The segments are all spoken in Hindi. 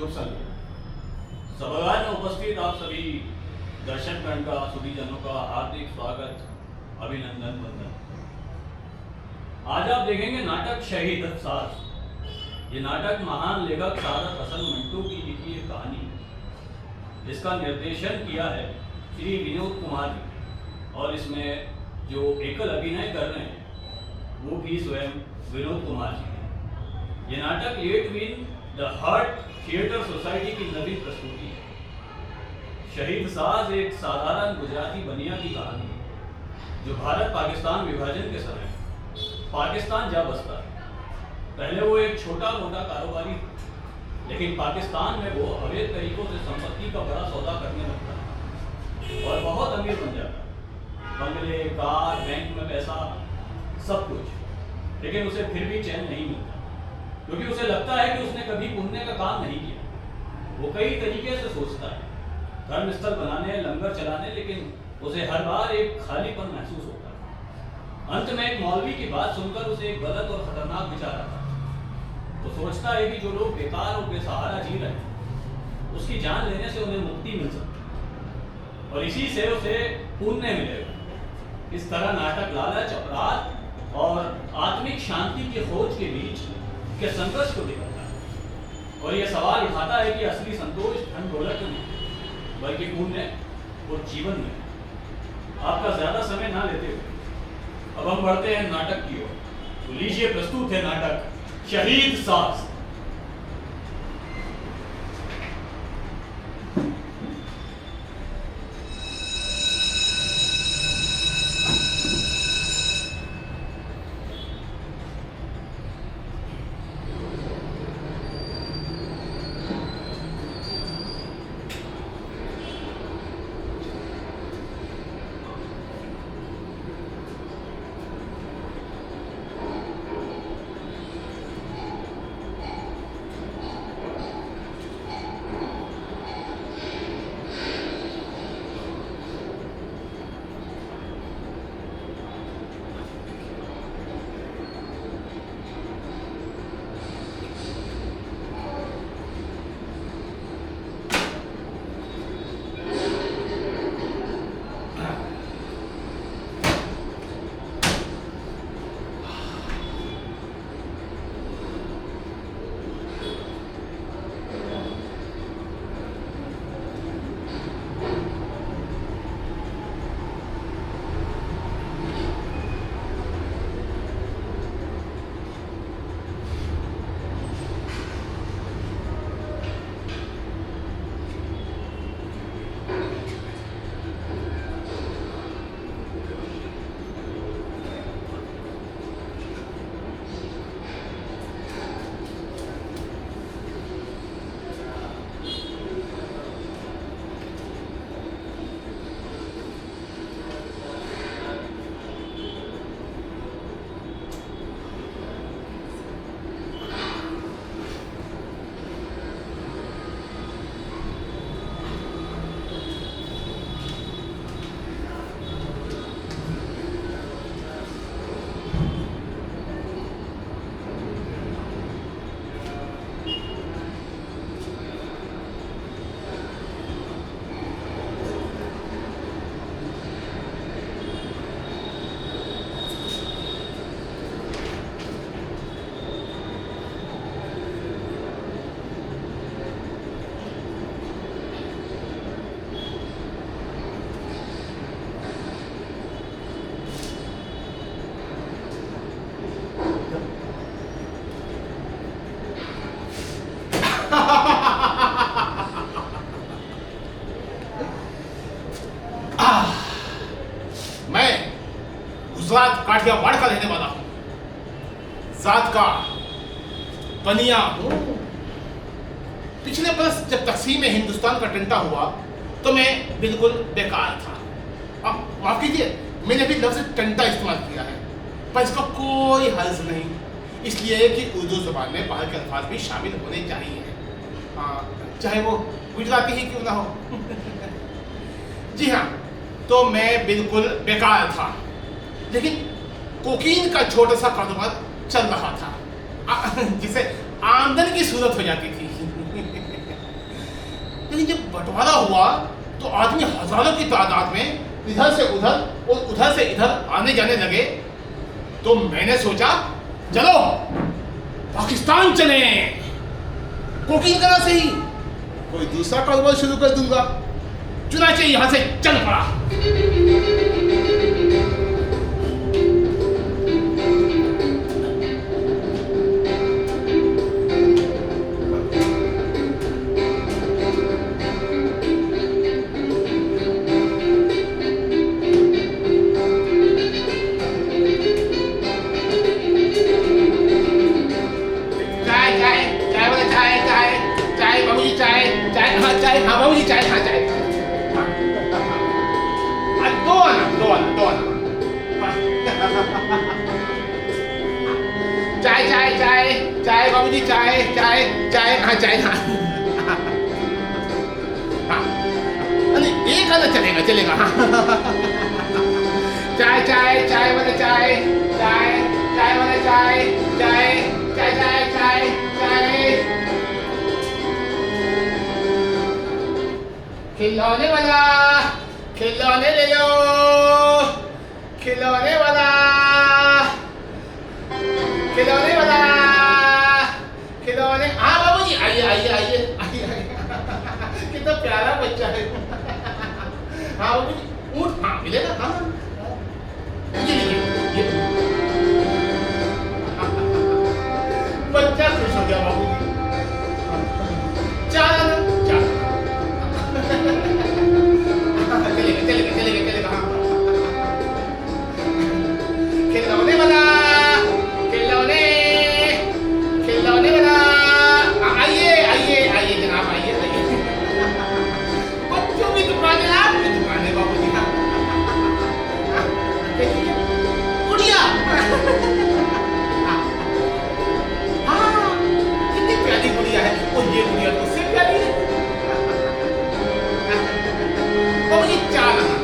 शुभ संध्या। सभागार में उपस्थित आप सभी दर्शकगण का, सुधीजनों का हार्दिक स्वागत, अभिनंदन, वंदन। आज आप देखेंगे नाटक शहीद सास। ये नाटक महान लेखक सारथ हसन मंटू की लिखी एक कहानी है, जिसका निर्देशन किया है श्री विनोद कुमार जी, और इसमें जो एकल अभिनय कर रहे हैं वो भी स्वयं विनोद कुमार जी हैं। ये नाटक Let Win the Heart Theatre Society की नवीन प्रस्तुति है। शहीद साज एक साधारण गुजराती बनिया की कहानी है, जो भारत पाकिस्तान विभाजन के समय पाकिस्तान जा बसता है। पहले वो एक छोटा मोटा कारोबारी था, लेकिन पाकिस्तान में वो अवैध तरीकों से संपत्ति का बड़ा सौदा करने लगता है और बहुत अमीर बन जाता है। बंगले, कार, बैंक में पैसा, सब कुछ। लेकिन उसे फिर भी चैन नहीं मिलता, क्योंकि उसे लगता है कि उसने कभी पुण्य का काम नहीं किया। वो कई तरीके से सोचता है, धर्मस्थल बनाने, लंगर चलाने, लेकिन उसे हर बार एक खालीपन महसूस होता है। अंत में एक मौलवी की बात सुनकर उसे एक गलत और खतरनाक विचार आता है। वो सोचता है कि जो लोग बेकार और बेसहारा जी रहे हैं, उसकी जान लेने से उन्हें मुक्ति मिल सकती है और इसी से उसे पुण्य मिलेगा। इस तरह नाटक लालच, अपराध और आत्मिक शांति की खोज के बीच के संघर्ष को दिखाता है और यह सवाल उठाता है कि असली संतोष धन दौलत में नहीं, बल्कि पुण्य और जीवन में। आपका ज्यादा समय ना लेते हुए अब हम बढ़ते हैं नाटक की ओर। तो लीजिए, प्रस्तुत है नाटक शहीद सास। मैं गुजरात काठियावाड़ का रहने वाला हूं, जात का बनिया हूं। पिछले बरस जब तकसीम हिंदुस्तान का टंटा हुआ तो मैं बिल्कुल बेकार था। अब माफ कीजिए, मैंने भी लफ्ज़ टंटा इस्तेमाल किया है, पर इसका कोई हर्ज नहीं, इसलिए कि उर्दू ज़बान में बाहर के अल्फाज भी शामिल होने चाहिए, चाहे वो गुजराती ही क्यों ना हो। जी हाँ, तो मैं बिल्कुल बेकार था, लेकिन कोकीन का छोटा सा कारोबार चल रहा था, जिसे आमदनी की सूरत हो जाती थी। लेकिन जब बंटवारा हुआ तो आदमी हजारों की तादाद में इधर से उधर और उधर से इधर आने जाने लगे। तो मैंने सोचा चलो पाकिस्तान चले, कुकिंग करा से ही कोई दूसरा कारोबार शुरू कर दूंगा। चुनाचे यहां से चल पड़ा। चाय बाबूजी, चाय चाय चाय, हाँ चाय, हाँ नहीं एक आधा चलेगा चलेगा, हाँ चाय चाय चाय वाले चाय, चाय चाय वाले चाय, चाय चाय चाय चाय चाय। खिलौने वाला खिलौने ले लो, खिलौने वाला खिलौने वाला खिलौने। हाँ बाबूजी, आइए आइए आइए आइए, कितना प्यारा बच्चा है। हाँ बाबूजी, ऊँट हाँ मिलेगा, हाँ ये बच्चा खुश हो गया बाबूजी। चल चल चलेगा चलेगा चलेगा चलेगा, हाँ खिलौने वाला खिलौने खिलौने वाला। आइए आइए आइए जनाब, आइए आइए। बच्चों की दुकान है, आपकी दुकान है बाबूजी। गुड़िया, हाँ कितनी प्यारी गुड़िया है। और ये गुड़िया तो उससे प्यारी है बाबूजी। 4 आना,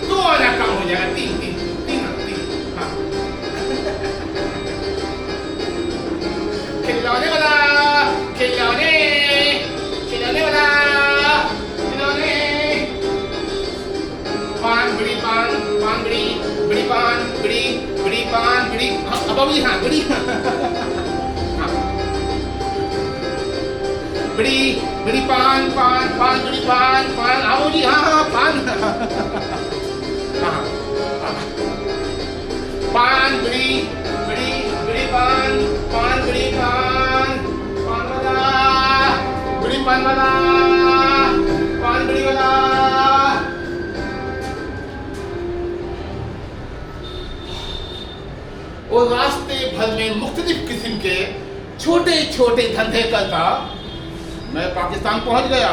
2 आना कम हो जाएगा, 3 3 3 3, हाँ खिलौने वाला खिलौने खिलौने वाला खिलौने। पान बीड़ी पान पान बीड़ी बीड़ी पान बीड़ी बीड़ी पान बीड़ी, हाँ बाबूजी, हाँ बीड़ी, हाँ बीड़ी बीड़ी पान पान पान बीड़ी पान पान, हाँ बाबूजी, हाँ हाँ पान, हाँ पान बीड़ी बीड़ी बीड़ी पान पान बीड़ी पान पान वाला बीड़ी पान वाला पान बीड़ी वाला। और रास्ते भर में मुख्तलिफ किस्म के छोटे छोटे धंधे करता मैं पाकिस्तान पहुंच गया।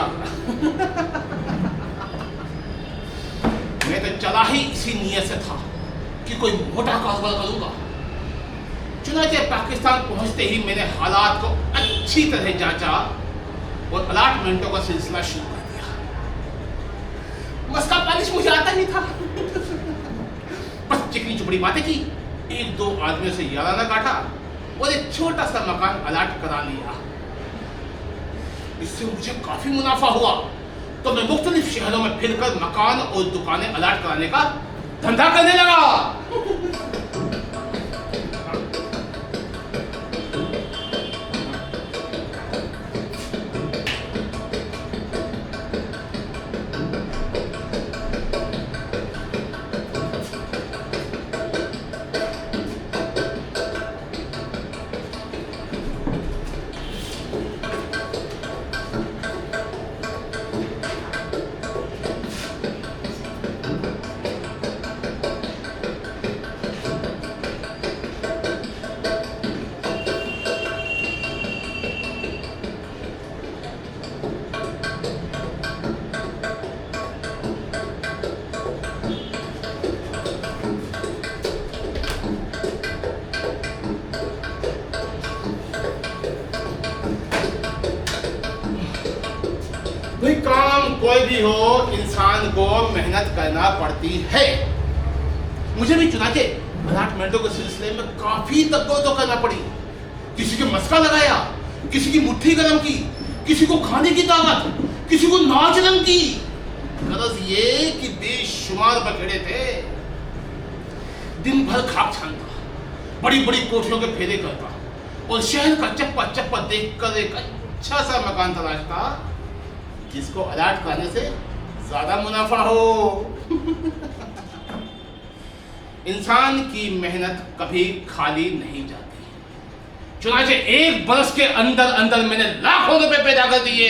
मैं तो चला ही इसी नीयत से था कि कोई मोटा कारोबार करूंगा। चुनाचे पाकिस्तान पहुंचते ही मैंने हालात को अच्छी तरह जांचा और अलाटमेंटों का सिलसिला शुरू कर दिया। मस्का पालिश मुझे आता ही था। बस चिकनी चुपड़ी बातें की, 1-2 आदमियों से याराना काटा और एक छोटा सा मकान अलाट करा लिया। इससे मुझे काफी मुनाफा हुआ, तो मैं मुख्तलिफ शहरों में फिरकर मकान और दुकानें अलाट कराने का धंधा करने लगा। भाई काम कोई भी हो, इंसान को मेहनत करना पड़ती है। मुझे भी चुनाचे अलाटमेंटों के सिलसिले में काफी तकलीफ तो करना पड़ी। किसी की मस्का लगाया, किसी की मुट्ठी गरम की, किसी को खाने की दावत, किसी को नाच रंग की। गरज ये कि बेशुमार बखेड़े थे। दिन भर खाक छानता, बड़ी बड़ी कोठियों के फेरे करता और शहर का चप्पा चप्पा देखकर एक अच्छा सा मकान तलाशता जिसको अलाट करने से ज्यादा मुनाफा हो। इंसान की मेहनत कभी खाली नहीं जाती। चुनाचे 1 बरस के अंदर अंदर मैंने लाखों रुपए पैदा कर दिए।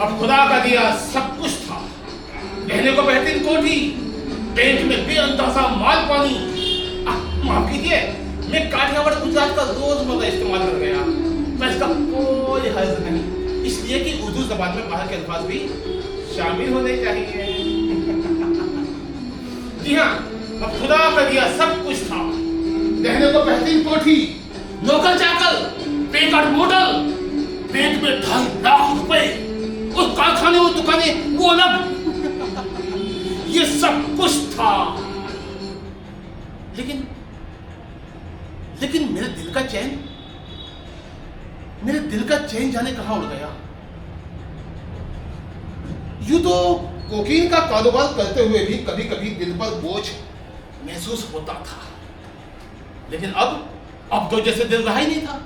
अब खुदा का दिया सब कुछ था। रहने को बेहतरीन कोठी, बैंक में बेअंदाजा माल पानी। माफ कीजिए, मैं काठियावाड़ गुजरात का रोजमर्रा इस्तेमाल कर गया, पर इसका कोई हर्ज नहीं, इसलिए कि उर्दू जबान में बाहर के अल्फाज भी शामिल होने चाहिए। जी हाँ, अब खुदा का दिया सब कुछ था। रहने को बेहतरीन कोठी, नौकर चाकर, पेकाट मोटर, बैंक में 2.5 लाख रुपए, और कारखाने और दुकानें वो अलग। ये सब कुछ था, लेकिन मेरे दिल का चैन जाने कहां उड़ गया। यूं तो कोकीन का कारोबार करते हुए भी कभी कभी दिल पर बोझ महसूस होता था, लेकिन अब तो जैसे दिल रहा ही नहीं था।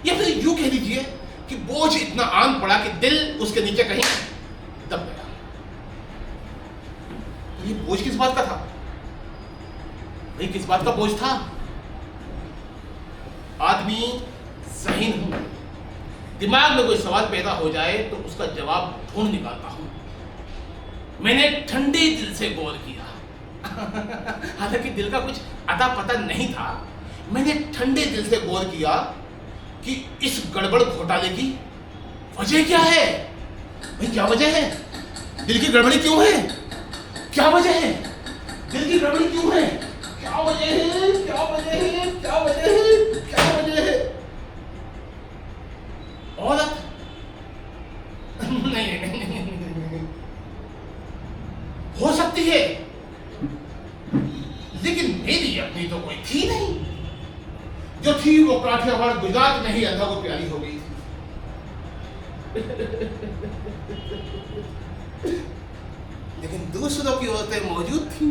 या फिर यूं कह लीजिए कि बोझ इतना आन पड़ा कि दिल उसके नीचे कहीं दब गया। ये बोझ किस बात का था? भाई किस बात का बोझ था? आदमी ज़हीन हूं, दिमाग में कोई सवाल पैदा हो जाए तो उसका जवाब ढूंढ निकालता हूं। मैंने ठंडे दिल से गौर किया। हालांकि दिल का कुछ अता पता नहीं था। मैंने ठंडे दिल से गौर किया कि इस गड़बड़ घोटाले की वजह क्या है। भाई क्या वजह है? दिल की गड़बड़ी क्यों है? क्या वजह है? दिल की गड़बड़ी क्यों है? क्या वजह है? क्या वजह है? क्या वजह है? क्या वजह है? औरत? नहीं, हो सकती है, लेकिन मेरी अपनी तो कोई थी नहीं। जो थी वो काठियावाड़ गुजरात में ही अंधा को प्यारी हो गई थी। लेकिन दूसरों की औरतें मौजूद थी।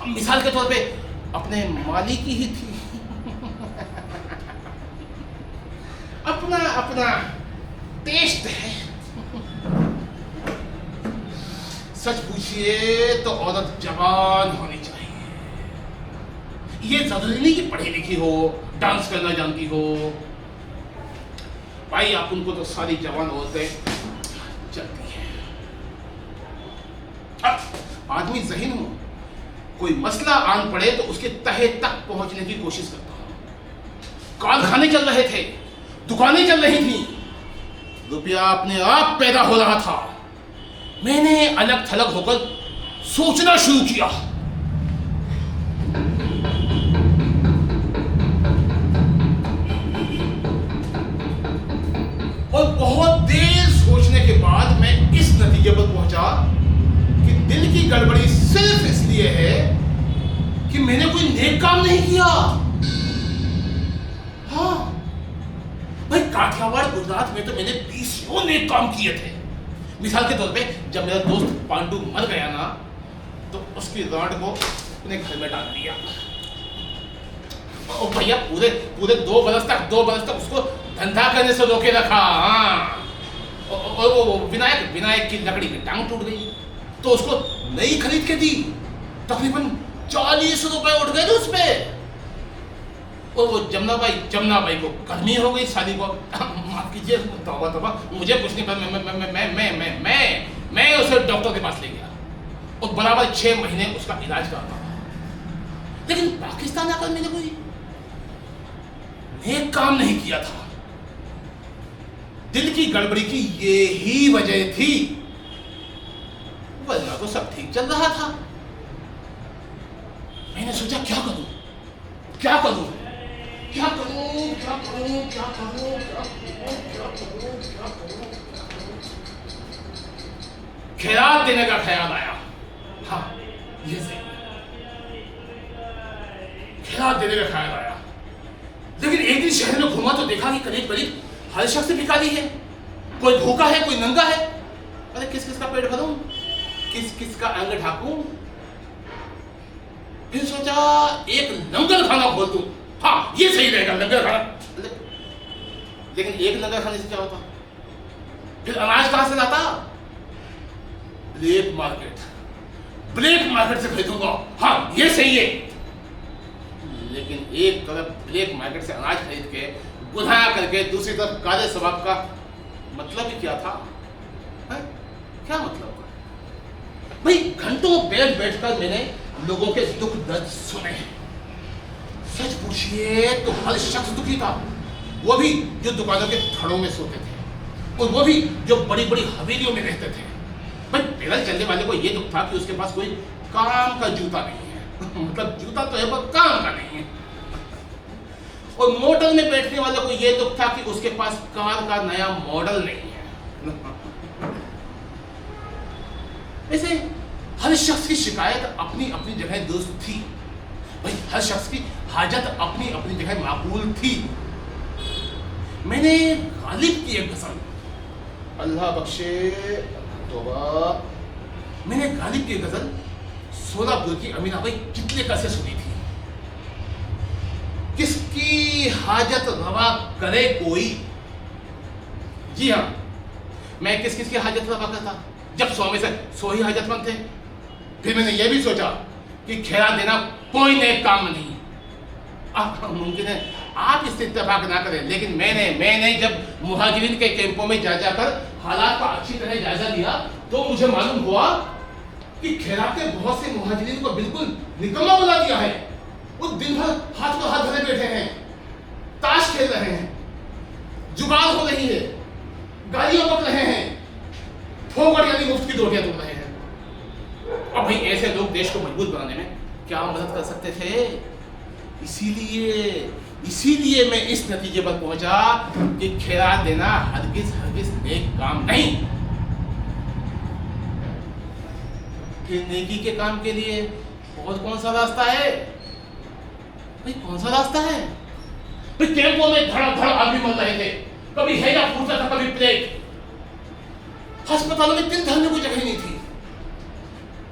मिसाल के तौर पे अपने माली की ही थी। अपना अपना टेस्ट है। सच पूछिए तो औरत जवान होनी चाहिए। ये जरूरी नहीं कि पढ़ी लिखी हो, डांस करना जानती हो। भाई आप उनको तो सारी जवान औरतें चलती हैं। आदमी ज़हीन हो, कोई मसला आन पड़े तो उसके तहे तक पहुंचने की कोशिश करता हूं। कारखाने चल रहे थे, दुकानें चल रही थी, रुपया अपने आप पैदा हो रहा था। मैंने अलग थलग होकर सोचना शुरू किया। और बहुत देर सोचने के बाद मैं इस नतीजे पर पहुंचा कि दिल की गड़बड़ी सिर्फ इसलिए है कि मैंने कोई नेक काम नहीं किया। हाँ भाई, काठियावाड़ गुजरात में तो मैंने 20 नेक काम किए थे। मिसाल के तौर पे जब मेरा दोस्त पांडु मर गया ना, तो उसकी राड को अपने घर में डाल दिया। और भैया पूरे 2 बरस तक उसको धंधा करने से रोके रखा। हाँ, और वो विनायक की लकड़ी की टांग टूट गई तो उसको नई खरीद के दी। तकरीबन 40 रुपए उठ गए थे उसपे। और वो जमुना बाई को गर्मी हो गई शादी को। माफ कीजिए, तौबा, मुझे कुछ नहीं पता। मैं उसे डॉक्टर के पास ले गया और बराबर 6 महीने उसका इलाज कराता था। लेकिन पाकिस्तान आकर मैंने कोई नेक काम नहीं किया था। दिल की गड़बड़ी की ये ही वजह थी, वरना तो सब ठीक चल रहा था। मैंने सोचा क्या करूं। क्या करूं, क्या करूं, क्या करूं, क्या करूं, क्या करूं, क्या करूं, क्या करूं? खैरात देने का ख्याल आया। हाँ, ये सही है, खैरात देने का ख्याल आया। लेकिन एक दिन शहर में घूमा तो देखा कि करीब करीब हर शख्स भिखारी है। कोई भूखा है, कोई नंगा है। अरे किस किस का पेट भरूं, किस किस का अंग ढाकूं? फिर सोचा एक लंगर खाना खोल दूं। हाँ, ये सही रहेगा, लंगर खाना। लेकिन एक लंगर खाने से क्या होता? फिर अनाज कहां से लाता? ब्लैक मार्केट, ब्लैक मार्केट से खरीदूंगा। हाँ, ये सही है। लेकिन एक तरफ ब्लैक मार्केट से अनाज खरीद के गुनाह करके दूसरी तरफ काले सवाब का मतलब ही क्या था? है? क्या मतलब था? भाई घंटों बैठ बैठकर मैंने लोगों के दुख दर्द सुने। सच पूछिए तो हर शख्स दुखी था। वो भी जो दुकानों के थड़ों में सोते थे, और वो भी जो बड़ी बड़ी हवेलियों में रहते थे। भाई पैदल चलने वाले को ये दुख था कि उसके पास कोई काम का जूता नहीं है। मतलब जूता तो है पर काम का नहीं है। और मोटर में बैठने वाले को यह दुख था कि उसके पास कार का नया मॉडल नहीं है। ऐसे हर शख्स की शिकायत अपनी अपनी जगह दुरुस्त थी। भाई हर शख्स की हाजत अपनी अपनी जगह माकूल थी। मैंने गालिब की एक गजल, अल्लाह बख्शे तौबा, मैंने गालिब की गजल सोलापुर की अमीना भाई कितले का से सुनी थी। किसकी हाजत रवा करे कोई। जी हाँ, मैं किस किस की हाजत रवा करता जब 100 में से 100 ही हाजतमंद थे। फिर मैंने यह भी सोचा कि खैरात देना कोई नेक काम नहीं। मुमकिन है आप इससे इत्तेफाक ना करें, लेकिन मैंने जब मुहाजिरीन के कैंपों में जा जाकर हालात का अच्छी तरह जायजा लिया तो मुझे मालूम हुआ कि खैरात ने बहुत से मुहाजिरीन को बिल्कुल निकम्मा बना दिया है। वो दिन भर हाथ को हाथ धरे बैठे हैं, ताश खेल रहे हैं, जुगाड़ हो रही है, गालियां बक रहे हैं, फोगड़ यानी मुफ्त की रोटियां तुम रहे हैं। अब भाई ऐसे लोग देश को मजबूत बनाने में क्या मदद कर सकते थे? इसीलिए मैं इस नतीजे पर पहुंचा कि खैरात देना हरगिज नेक काम नहीं। फिर नेकी के काम के लिए और कौन सा रास्ता है? भाई कौन सा रास्ता है? भाई कैंपों में धड़ आदमी मर रहे थे, कभी हैजा फूटता था, कभी प्लेग। अस्पतालों में दिल धरने को जगह नहीं थी।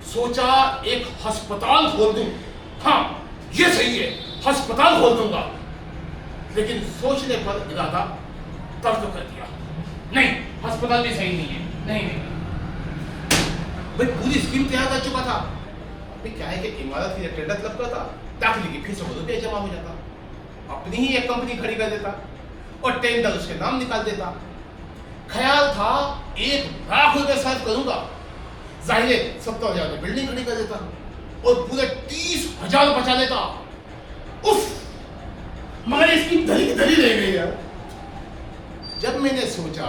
सोचा एक अस्पताल खोल दूं। हाँ, ये सही है, अस्पताल खोल दूंगा। लेकिन सोचने पर इरादा तर्क कर दिया, नहीं, अस्पताल भी सही नहीं है। नहीं भाई पूरी स्कीम तैयार कर चुका था। भाई क्या है कि इमारत की टेंडर तलब करता, दाखिले की फीसों को रुपया जमा हो जाता, अपनी ही एक कंपनी खड़ी कर देता और टेंडर उसके नाम निकाल देता। ख्याल था 1 लाख रुपए सर्व करूंगा, जाहिर 70,000 में बिल्डिंग खड़ी कर देता और पूरे 30,000 बचा लेता। उफ, मगर इसकी धरी रह गई यार। जब मैंने सोचा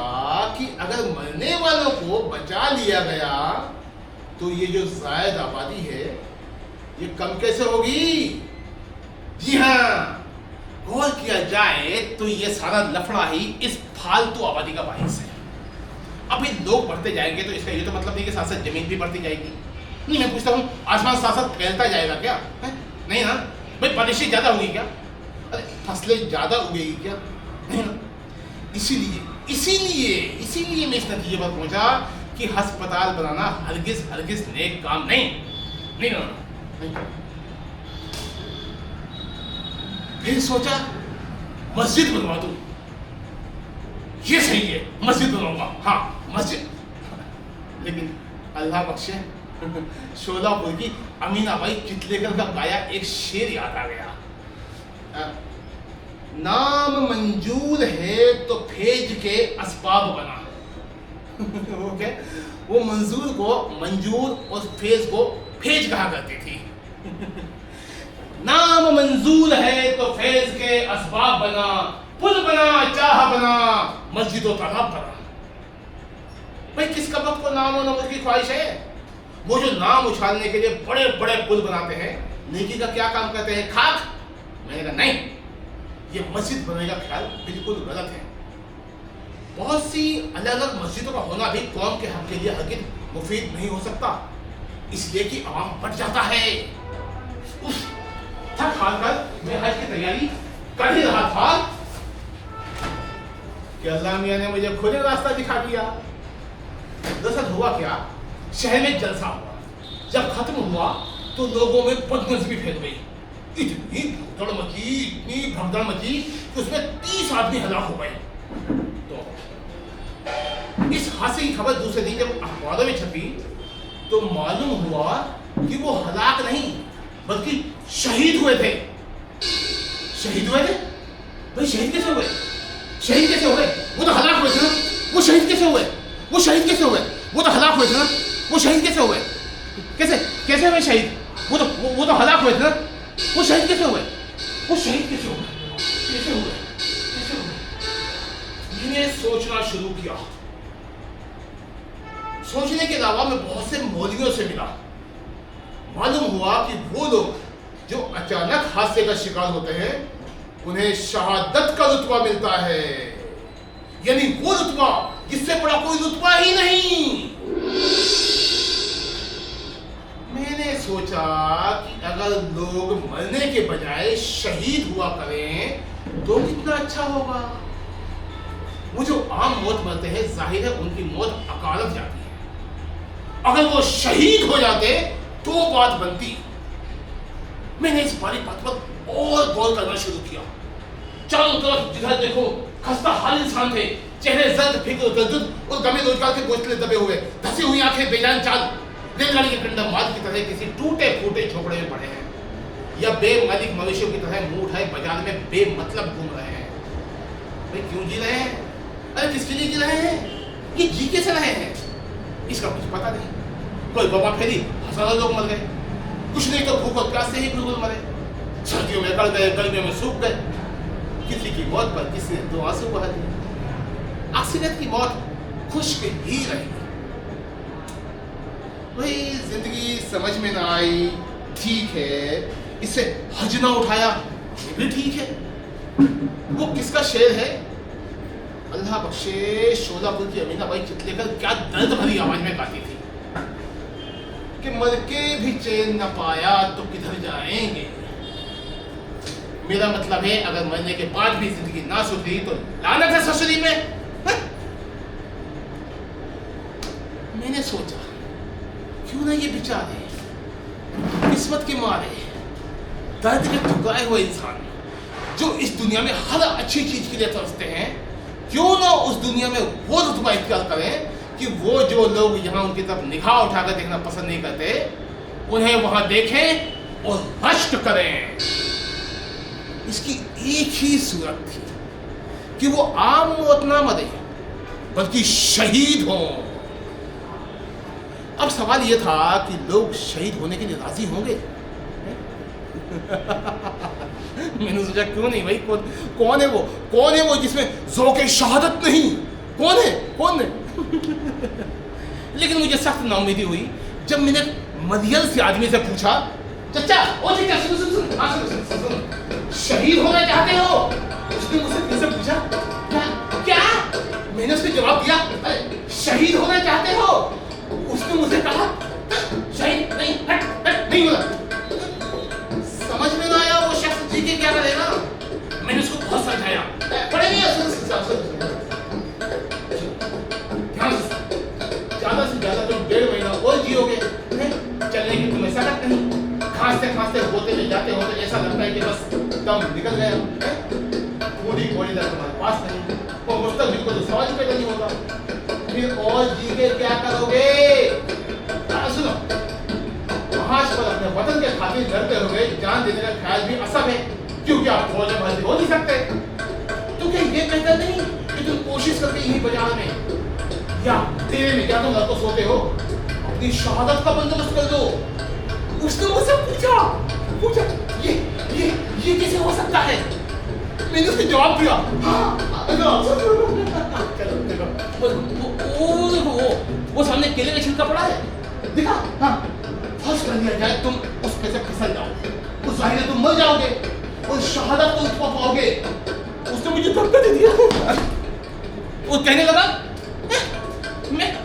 कि अगर मरने वालों को बचा लिया गया तो ये जो जायद आबादी है ये कम कैसे होगी? जी हाँ, गौर किया जाए तो ये सारा लफड़ा ही इस फालतू आबादी का बाइस है। अब ये लोग बढ़ते जाएंगे तो इसका ये तो मतलब नहीं कि साथ साथ जमीन भी बढ़ती जाएगी। नहीं, मैं पूछता हूँ, आसमान साथ साथ फैलता जाएगा क्या? है? नहीं ना भाई, बारिशें ज्यादा होगी क्या? अरे फसलें ज्यादा उगेगी क्या? नहीं ना। इसीलिए मैं इस नतीजे पर पहुंचा कि अस्पताल बनाना हरगिज नेक काम नहीं। फिर सोचा मस्जिद बनवा दूं। ये सही है, मस्जिद बनवाऊंगा। हाँ, मस्जिद। लेकिन अल्लाह बख्शे शोलापुर की अमीना बाई चितलेकर का गाया एक शेर याद आ गया। नाम मंजूर है तो फेज के असबाब बना। वो क्या? वो मंजूर को मंजूर और फेज को फेज कहा करती थी। नाम मंजूर है तो फेज के असबाब बना, पुल बना, चाह बना, मस्जिद और तालाब बना। भाई किस कबक को नाम और नमक की ख्वाहिश है? वो जो नाम उछालने के लिए बड़े बड़े पुल बनाते हैं, नेकी का क्या काम करते हैं? खाक। मैंने कहा नहीं, ये मस्जिद बनने का ख्याल बिल्कुल गलत है। बहुत सी अलग अलग मस्जिदों का होना भी कौम के हक के लिए हरगिज़ मुफीद नहीं हो सकता, इसलिए कि आवाम बढ़ जाता है। थक हार कर मैं हज की तैयारी कर ही रहा था कि अल्लाह मियां ने मुझे खुले रास्ता दिखा दिया। दरअसल हुआ क्या, शहर में जलसा हुआ। जब खत्म हुआ तो लोगों में बदनज़मी फैल गई। इतनी भगदड़ मची कि उसमें 30 आदमी हलाक हो गए। तो इस हादसे की खबर दूसरे दिन जब अखबारों में छपी तो मालूम हुआ कि वो हलाक नहीं बल्कि शहीद हुए थे। शहीद हुए थे? भाई शहीद कैसे हुए? शहीद कैसे हुए? वो तो हलाक हुए थे ना। वो शहीद कैसे हुए? वो शहीद कैसे हुए? वो तो हलाक हुए थे ना। वो शहीद कैसे हुए? कैसे कैसे हुए शहीद? वो तो हलाक हुए थे ना। वो शहीद कैसे हुए? वो शहीद कैसे हुए? कैसे हुए? कैसे हुए? मैंने सोचना शुरू किया। सोचने के अलावा मैं बहुत से मौलवियों से मिला। मालूम हुआ कि वो लोग जो अचानक हादसे का शिकार होते हैं उन्हें शहादत का रुतबा मिलता है, यानी वो रुतबा जिससे बड़ा कोई रुतबा ही नहीं। मैंने सोचा कि अगर लोग मरने के बजाय शहीद हुआ करें तो कितना अच्छा होगा। वो जो आम मौत मरते हैं जाहिर है उनकी मौत अकालत जाती है, अगर वो शहीद हो जाते तो बात बनती। मैंने इस बारीक बात पर और गौर करना शुरू किया। चारों तरफ जिधर देखो खस्ता हाल इंसान थे, चेहरे जर्द, फिक्र, तजद्दुद और गमे रोजगार के बोझ दबे हुए, धसी हुई आंखें, बेजान चाल, रेलगाड़ी के कंडम मार्ग की तरह किसी टूटे फूटे झोपड़े में पड़े हैं, या बेमालिक मवेशियों की तरह मुंह उठाए बाजार में बेमतलब घूम रहे हैं। भाई क्यों जी रहे हैं? अरे किसके लिए जी रहे हैं? ये जी कैसे रहे हैं इसका कुछ पता नहीं। कोई बवा फेरी हजारों लोग मर गए, कुछ नहीं तो भूख और प्यास से ही बिल्कुल मरे। सर्दियों में गल गए, गर्मियों में सूख गए। किसी की मौत पर किसी ने 2 आंसू बहा दिए। अक्सरियत की मौत खुश्क ही रही। भाई जिंदगी समझ में ना आई, ठीक है, इससे हज ना उठाया, ये भी ठीक है। वो किसका शेर है? अल्लाह बख्शे शोलापुर की अमीना बाई चितलेकर क्या दर्द भरी आवाज में गाती थी कि मर के भी चैन न पाया तो किधर जाएंगे। मेरा मतलब है अगर मरने के बाद भी जिंदगी ना सुधरी तो लानत है ससुरी में। हा? मैंने सोचा क्यों ना ये बेचारे किस्मत के मारे दर्द के ठुकराए हुए इंसान जो इस दुनिया में हर अच्छी चीज के लिए तरसते हैं, क्यों ना उस दुनिया में वो रुतबा इख्तियार करें कि वो जो लोग यहाँ उनकी तरफ निगाह उठाकर देखना पसंद नहीं करते उन्हें वहां देखें और रश्क करें। इसकी एक ही सूरत थी कि वो आम मौत ना मरे बल्कि शहीद हों। अब सवाल यह था कि लोग शहीद होने के लिए राजी होंगे। मैंने सोचा क्यों नहीं भाई, कौन है वो जिसमें ज़ौक़ शहादत नहीं? कौन है? लेकिन मुझे सख्त नाउमीदी हुई जब मैंने मदियल से आदमी से पूछा, चचा ओ चचा सुन, शहीद होना चाहते हो? उसने मुझसे फिर से पूछा, क्या? मैंने उसको जवाब दिया, शहीद होना चाहते हो? उसने मुझसे कहा, शहीद नहीं, नहीं होना। समझ में ना आया वो शख्स जी के क्या करेगा। मैंने उसको बहुत समझाया, ज्यादा से ज्यादा तुम 1.5 महीना और जियोगे, चलने की तुम्हें सकत नहीं, खांसते होते ले जाते हो तो ऐसा लगता है कि बस दम निकल गया है। पूरी गोली दर तुम्हारे पास नहीं और मुस्तकबिल को तो सवाल ही पैदा नहीं होगा। फिर और जी के क्या करोगे? सुनो, महाज पर अपने वतन के खातिर लड़ते हुए जान देने का ख्याल भी असब है, क्योंकि आप फौज में भर्ती हो नहीं सकते। तो क्या ये बेहतर नहीं कि तुम कोशिश करके यही बाजार में या तेरे में क्या तुम लड़कों सोते हो अपनी शहादत का बंदोबस्त कर दो। उसने मुझसे पूछा ये कैसे हो सकता है? मैंने उसके जवाब दिया, वो सामने केले का छिलका पड़ा है, देखा? हाँ, फर्स्ट कर दिया जाए तुम उस पे से फिसल जाओ, उस जाहिर तुम मर जाओगे और शहादत को उत्पा पाओगे। उसने मुझे धक्का दे दिया। वो कहने लगा,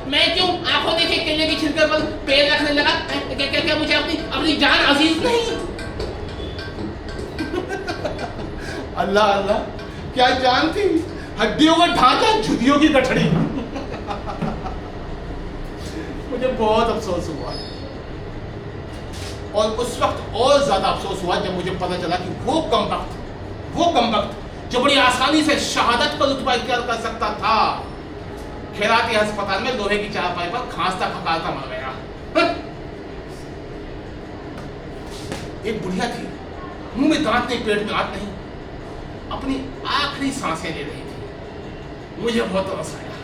मैं क्यों आंखों देखे केले की छिलके पर पैर रखने लगा? क्या मुझे अपनी जान अजीज नहीं? अल्लाह अल्लाह, क्या जान थी, हड्डियों का ढांचा, झुर्रियों की गठड़ी। मुझे बहुत अफसोस हुआ, और उस वक्त और ज्यादा अफसोस हुआ जब मुझे पता चला कि वो कमबख्त जो बड़ी आसानी से शहादत का रुतबा इख्तियार कर सकता था, खैराती अस्पताल में लोहे की चारपाई पर खांसता खकारता मर गया। एक बुढ़िया थी, मुंह में दांत नहीं, पेट में आंत नहीं, अपनी आखिरी सांसें ले रही थी। मुझे बहुत तरस आया।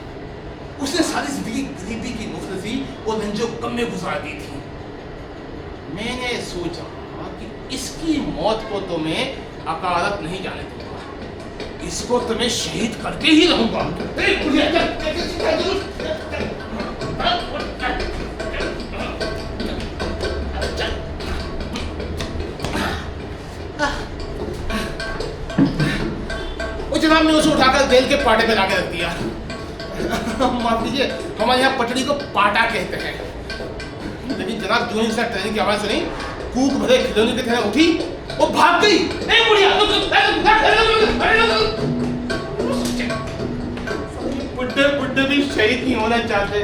उसने सारी जिंदगी गरीबी की मुफलसी और रंजो गम में गुजार दी थी। मैंने सोचा कि इसकी मौत को तो मैं अकालत नहीं जाने दूंगा, इसको तो मैं शहीद करके ही रहूंगा। जनाब ने उसे उठाकर जेल के पाटे पे लाके रख दिया। माफ कीजिए, हमारे यहाँ पटड़ी को पाटा कहते हैं। लेकिन जनाब जो ही उसने ट्रेन की आवाज सुनी, कूक भरे खिलौने की तरह उठी और भाग गई। बुड्ढे भी शहीद नहीं होना चाहते।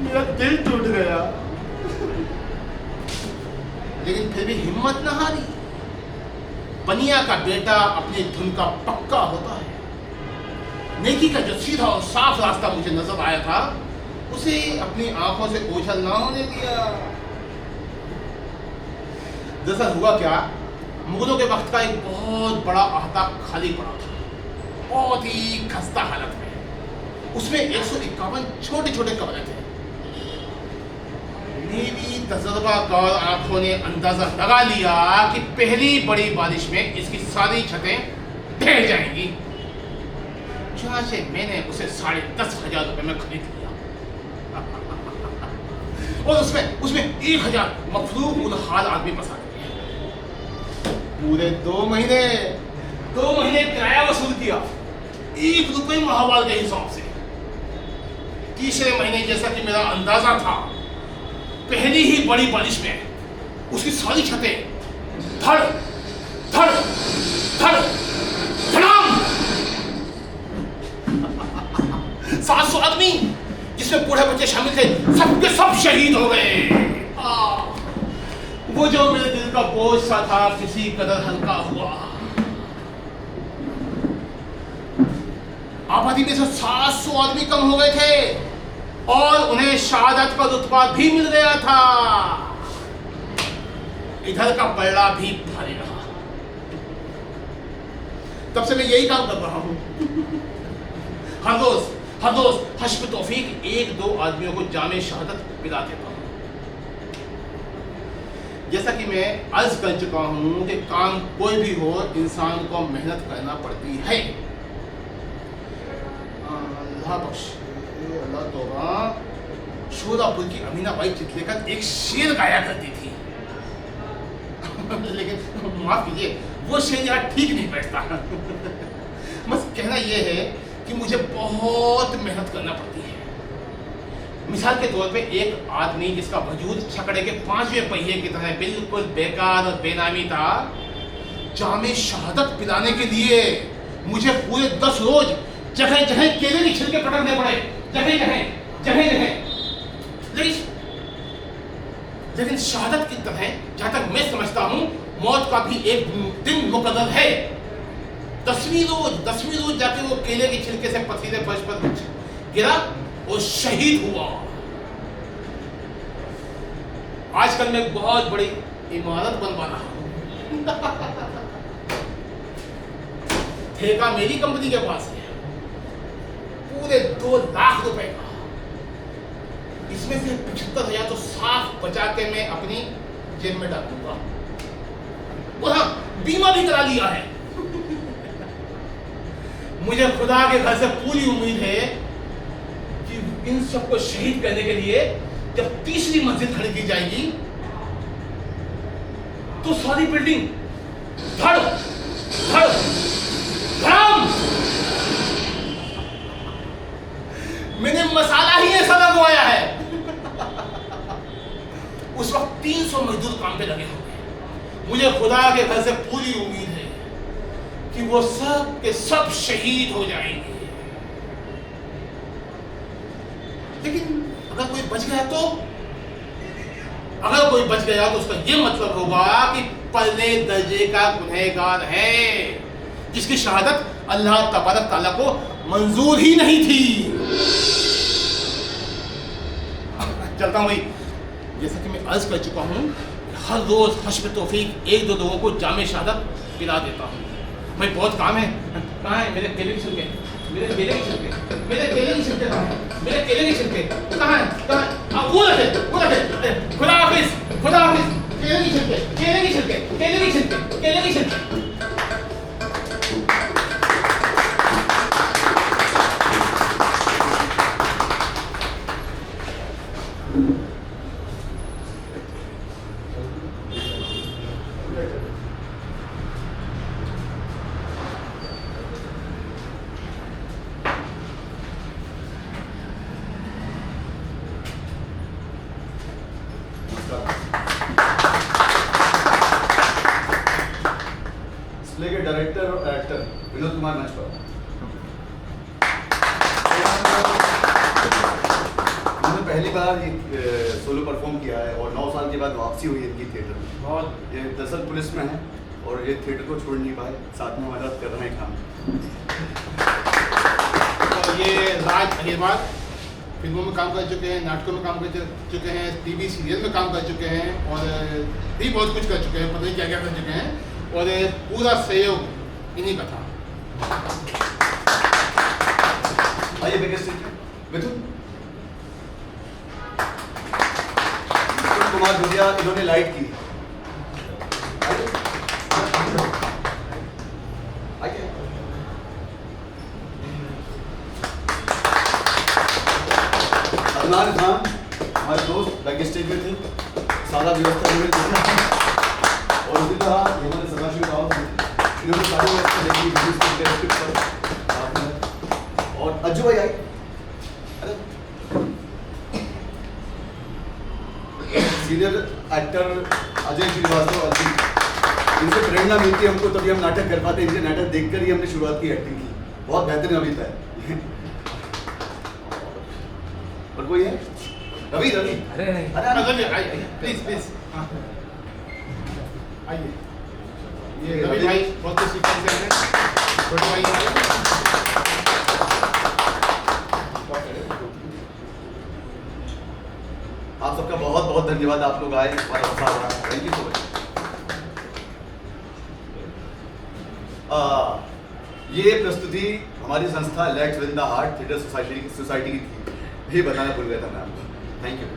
मेरा दिल टूट गया, लेकिन फिर भी हिम्मत न हारी। बनिया का बेटा अपनी धुन का पक्का होता है। नेकी का जो सीधा और साफ रास्ता मुझे नजर आया था, उसे अपनी आंखों से ओझल ना होने दिया। दरअसल हुआ क्या, मुगलों के वक्त का एक बहुत बड़ा अहता खाली पड़ा था, बहुत ही खस्ता हालत में। उसमें 151 छोटे छोटे कमरे थे। मेरी तजर्बाकार आंखों ने अंदाजा लगा लिया कि पहली बड़ी बारिश में इसकी सारी छतें ढह जाएंगी। चुनाचे मैंने उसे 10,500 रुपए में खरीद लिया। और उसमें 1,000 मफलूक उल हाल आदमी बसा दिए। पूरे 2 महीने किराया वसूल किया, 1 रुपए माहवाल के हिसाब से। तीसरे महीने, जैसा कि मेरा अंदाजा था, पहली ही बड़ी बारिश में उसकी सारी छतें धड़ धड़ धड़ धड़ाम। 700 आदमी, जिसमें बूढ़े बच्चे शामिल थे, सबके सब शहीद हो गए। वो जो मेरे दिल का बोझ सा था, किसी कदर हल्का हुआ। आबादी में से 700 आदमी कम हो गए थे और उन्हें शहादत का रुतबा भी मिल गया था। इधर का पलड़ा भी भारी रहा। तब से मैं यही काम कर रहा हूं। हर रोज हश्म तौफीक 1-2 आदमियों को जामे शहादत पिला देता हूं। जैसा कि मैं अर्ज कर चुका हूं कि काम कोई भी हो, इंसान को मेहनत करना पड़ती है। अल्लाह बख्श, अल्लाह तौबा। शोरापुर की अमीना बाई चितलेकर एक शेर गाया करती थी। लेकिन माफ कीजिए, वो शेर यहाँ ठीक नहीं बैठता। बस कहना यह है कि मुझे बहुत मेहनत करना पड़ती है। मिसाल के तौर पे, एक आदमी जिसका वजूद छकड़े के 5वें पहिए की तरह बिल्कुल बेकार और बेनामी था, जामे शहादत पिलाने के लिए मुझे पूरे 10 रोज जगह जगह केले के छिलके पटकने पड़े, जगह जगह। लेकिन शहादत की तरह, जहां तक मैं समझता हूं, मौत का भी एक दिन मुकद्दर है। 10वीं रोज जाके वो केले के छिलके से पथरीले फर्श पर गिरा और शहीद हुआ। आजकल मैं बहुत बड़ी इमारत बनवा रहा हूं। ठेका मेरी कंपनी के पास है, पूरे 2 लाख रुपए का। इसमें से 75,000 तो साफ बचा के मैं अपनी जेब में डालूंगा। और हाँ, बीमा भी करा लिया है। मुझे खुदा के घर से पूरी उम्मीद है कि इन सबको शहीद करने के लिए जब तीसरी मंजिल खड़ी की जाएगी, तो सारी बिल्डिंग धड़ धड़ धड़ाम। मैंने मसाला ही ऐसा लगवाया है। उस वक्त 300 मजदूर काम पे लगे होंगे। मुझे खुदा के घर से पूरी उम्मीद है कि वो सब के सब शहीद हो जाएंगे, लेकिन अगर कोई बच गया तो उसका ये मतलब होगा कि पहले दर्जे का गुनहगार है, जिसकी शहादत अल्लाह तबारक ताला को मंजूर ही नहीं थी। चलता हूं भाई। जैसा कि मैं अर्ज कर चुका हूं, हर रोज हश्र तौफीक 1-2 लोगों को जामे शहादत पिला देता हूं। भाई बहुत काम है। कहाँ है मेरे केले के छिलके? मेरे केले के छिलके, मेरे केले के छिलके कहाँ है? मेरे केले के छिलके कहाँ है? कहाँ है? वो रखे। खुदा हाफिज, खुदा हाफिज। केले के छिलके, केले के छिलके, केले के छिलके, केले के छिलके। प्ले के डायरेक्टर और एक्टर विनोद कुमार मंच पर। उन्होंने पहली बार ये सोलो परफॉर्म किया है और 9 साल के बाद वापसी हुई इनकी थिएटर में। बहुत ये दरअसल पुलिस में है और ये थिएटर को छोड़ नहीं पाए, साथ में मदद कर रहे हैं काम। तो ये राज अग्रवाल फिल्मों में काम कर चुके हैं, नाटकों में काम कर चुके हैं, टीवी सीरियल में काम कर चुके हैं और भी बहुत कुछ कर चुके हैं, पता नहीं क्या क्या कर चुके हैं, और पूरा सहयोग इन्हीं का था। आइए बिग स्टेज में मिथुन कुमार भुजिया, इन्होंने लाइट की। आइए अदनान खान हमारे दोस्त बैक स्टेज में थे, सारा व्यवस्था इन्होंने और उसी तरह हमारे सदाशिव राव इन्होंने सारी व्यवस्था देखी और अज्जू भाई आए। सीनियर एक्टर अजय श्रीवास्तव, इनसे प्रेरणा मिलती है हमको, तभी हम नाटक कर पाते हैं। इनके नाटक देखकर ही हमने शुरुआत की एक्टिंग की। बहुत बेहतरीन अभिनेता है। और कोई है? रवि रवि अरे आइए प्लीज प्लीज आइए। ये रवि भाई बहुत कुछ सीखने से हैं, छोटे भाई हमारे। आप सबका बहुत बहुत धन्यवाद, आप लोग आए और थैंक यू सो मच। ये प्रस्तुति हमारी संस्था let's win the Heart Theatre Society की थी, ये बताना भूल गया था मैं आपको। Thank you.